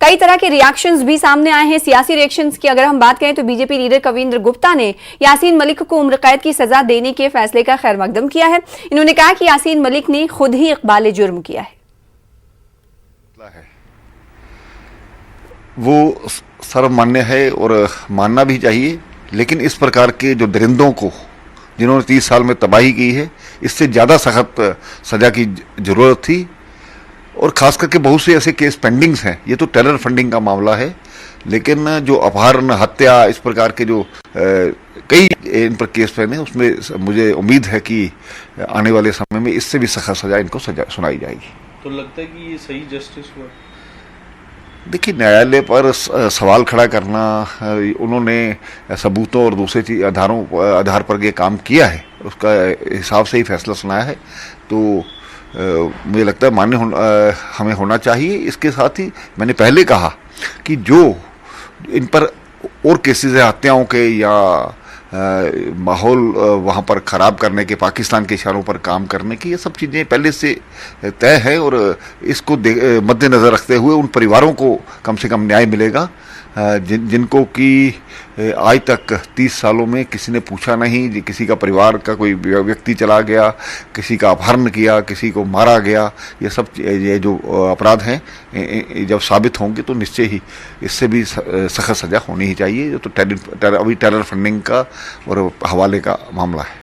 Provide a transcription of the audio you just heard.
कई तरह के रिएक्शंस भी सामने आए हैं। सियासी रिएक्शंस की अगर हम बात करें तो बीजेपी लीडर कविंद्र गुप्ता ने यासीन मलिक को उम्र कैद की सजा देने के फैसले का खैर मकदम किया है। इन्होंने कहा कि यासीन मलिक ने खुद ही इकबाल जुर्म किया है। वो सर्वमान्य है और मानना भी चाहिए, लेकिन इस प्रकार के जो दरिंदों को जिन्होंने 30 साल में तबाही की है, इससे ज़्यादा सख्त सजा की जरूरत थी। और खास करके बहुत से ऐसे केस पेंडिंग्स हैं। ये तो टेरर फंडिंग का मामला है, लेकिन जो अपहरण, हत्या, इस प्रकार के जो कई इन पर केस पेंडिंग हैं, उसमें मुझे उम्मीद है कि आने वाले समय में इससे भी सख्त सजा इनको सुनाई जाएगी। तो लगता है कि ये सही जस्टिस हुआ? देखिए, न्यायालय पर सवाल खड़ा करना, उन्होंने सबूतों और दूसरे चीज आधार पर ये काम किया है, उसका हिसाब से ही फैसला सुनाया है, तो मुझे लगता है हमें होना चाहिए। इसके साथ ही मैंने पहले कहा कि जो इन पर और केसेस है हत्याओं के या माहौल वहाँ पर ख़राब करने के, पाकिस्तान के इशारों पर काम करने की, ये सब चीज़ें पहले से तय है और इसको मद्देनज़र रखते हुए उन परिवारों को कम से कम न्याय मिलेगा जिनको कि आज तक 30 सालों में किसी ने पूछा नहीं, किसी का परिवार का कोई व्यक्ति चला गया, किसी का अपहरण किया, किसी को मारा गया। ये जो अपराध हैं जब साबित होंगे तो निश्चय ही इससे भी सख्त सजा होनी ही चाहिए। तो अभी टेरर फंडिंग का और हवाले का मामला है।